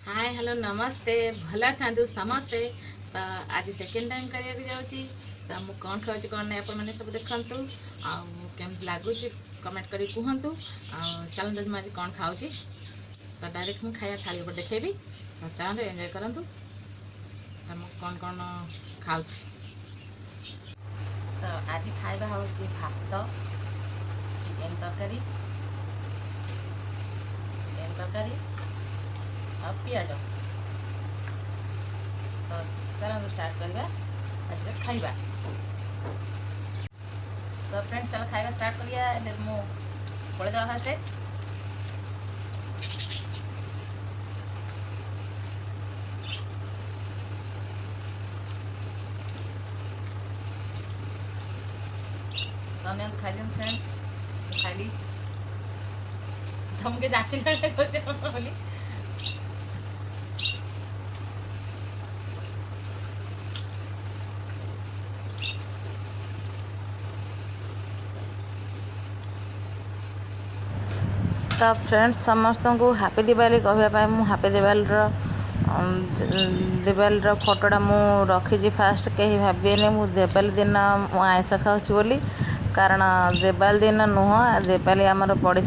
Hi hello नमस्ते भला था समस्ते। तो आज सेकेंड टाइम करने जाऊँगी तो मुझे कौन खाऊँ कौन नहीं आप सब देखु आम लगुच कमेंट कर कहतु चलते मुझे कौन खाऊँ तो डायरेक्ट मुझे खाया थाली पर देखेबी तो चलते एंजॉय करूँ तो मुझे कौन कौन खाऊँ। तो आज खाଇବା हूँ भात चिकेन तरकारी और पियाज। तो चलो स्टार्ट करवा आज खाଇବା। तो फ्रेंड्स चलो खाଇବା स्टार्ट करिया मु पड़े जावा से तो खाई दिन फ्रेंड्स खाली तुमके जाची बोली तो फ्रेंड्स समस्त को हैप्पी दिवाली कहवाई मु हैप्पी दिवाली फोटोटा मु रखी फास्ट कहीं भाविए मु दिवाली दिन आइस खाऊँ बोली कारण दिवाली दिन नुह दिवाली आमर पड़ा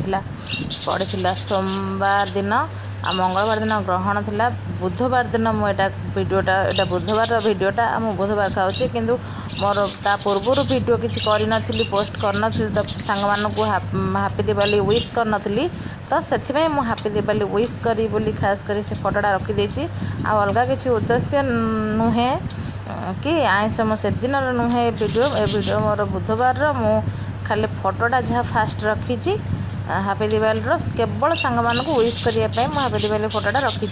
सोमवार दिन आ मंगलवार दिन ग्रहण थिला। बुधवार दिन मुझे भिडियोटा यहाँ बुधवार भिडियोटा मुझे बुधवार खाऊँ किंतु मोर ता पूर्वर भिडियो किसी करी पोस्ट करनी तो सांग मानक हैप्पी दिवाली विश करनी तो से हैप्पी दिवाली विश करी बोली खास कर से फोटोटा रखीदे आ अलग किसी उद्देश्य नुहे कि आइस से दिन नुहे वीडियो मोर बुधवार मु खाली फोटोटा जहाँ फास्ट रखी हैप्पी दिवाली केवल सांग मानक विश करने हैप्पी दिवाली फोटोटा रखी।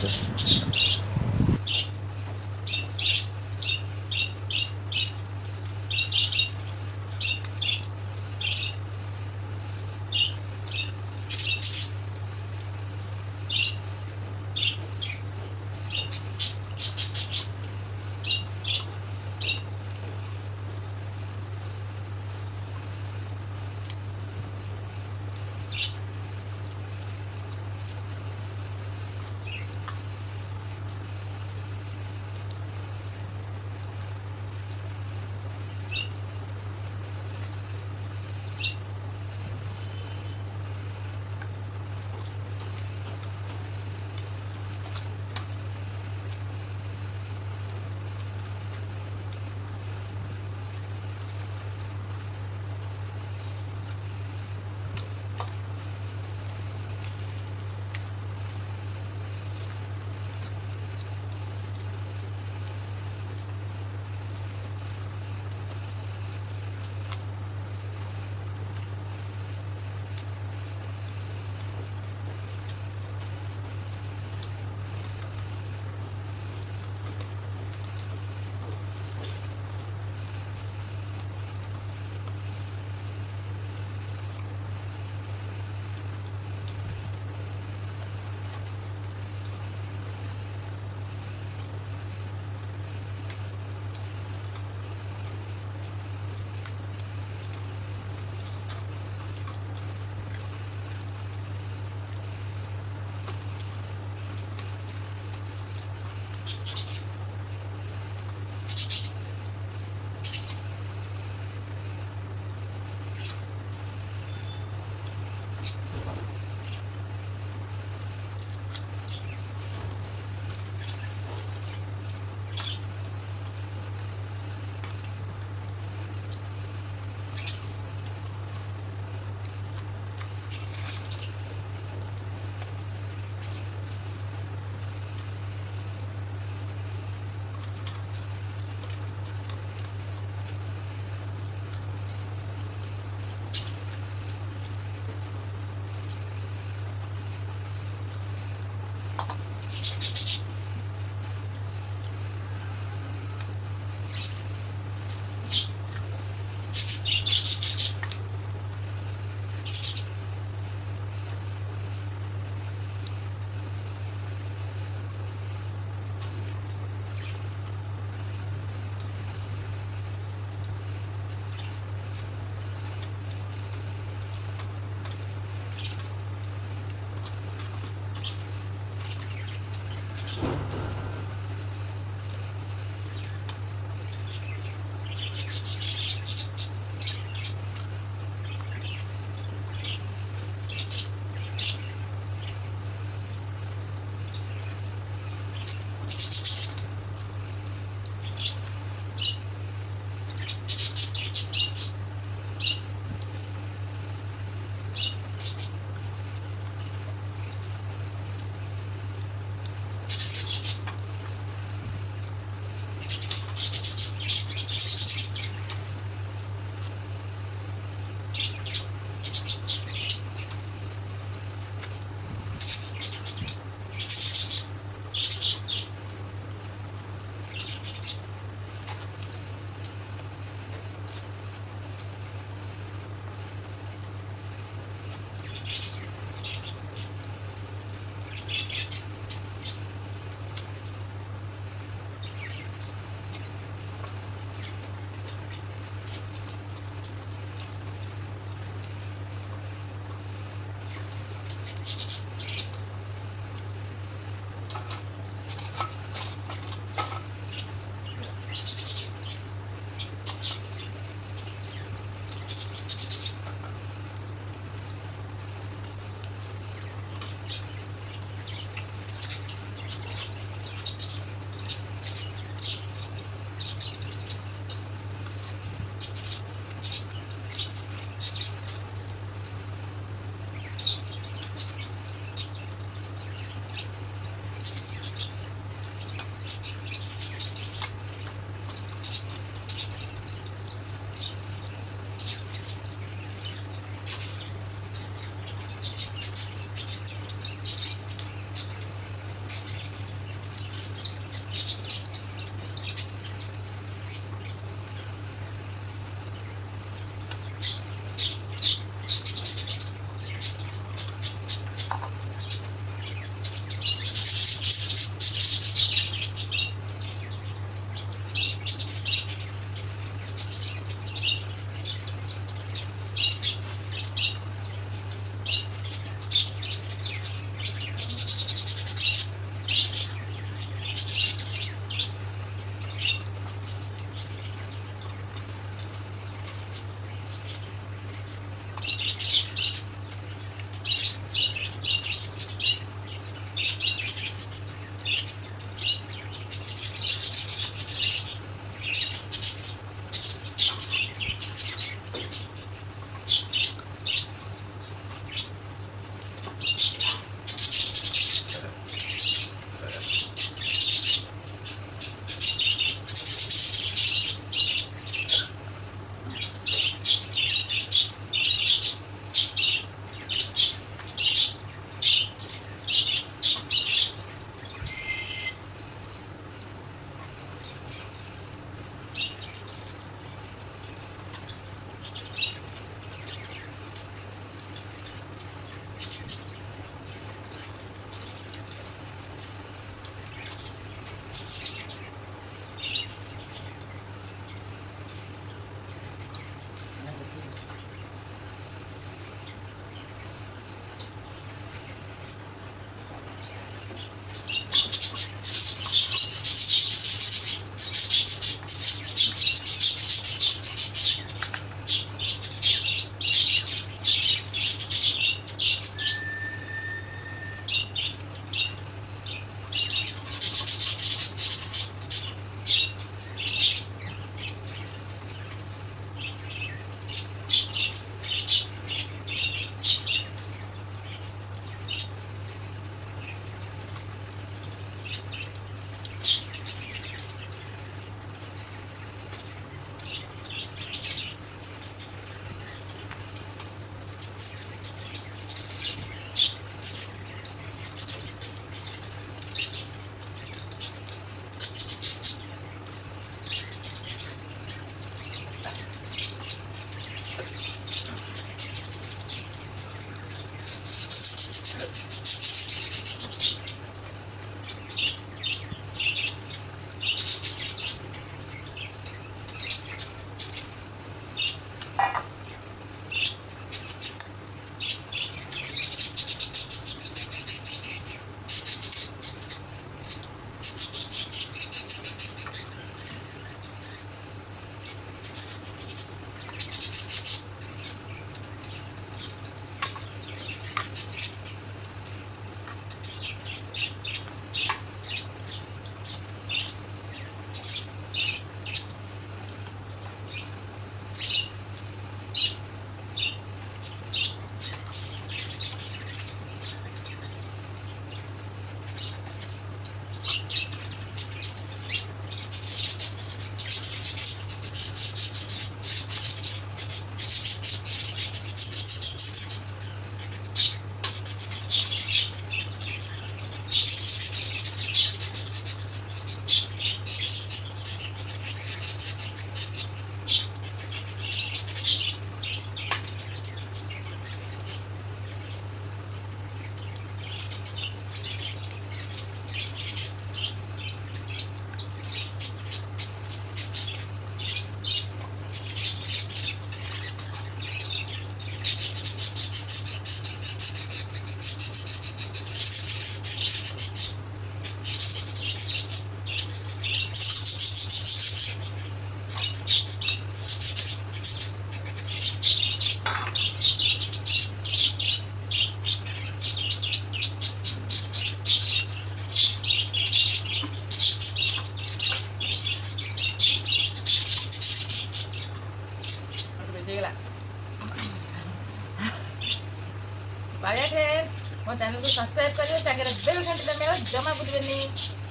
ମୋ ଚ୍ୟାନେଲକୁ ସବସ୍କ୍ରାଇବ୍ କରିବେ, ସାଙ୍ଗରେ ବେଲ୍ ଘଣ୍ଟି ଦବାଇବେ, ଜମା ଭୁଲିବେନି।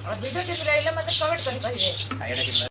और वीडियो कैसी लगे मत कमेंट कर कहिए।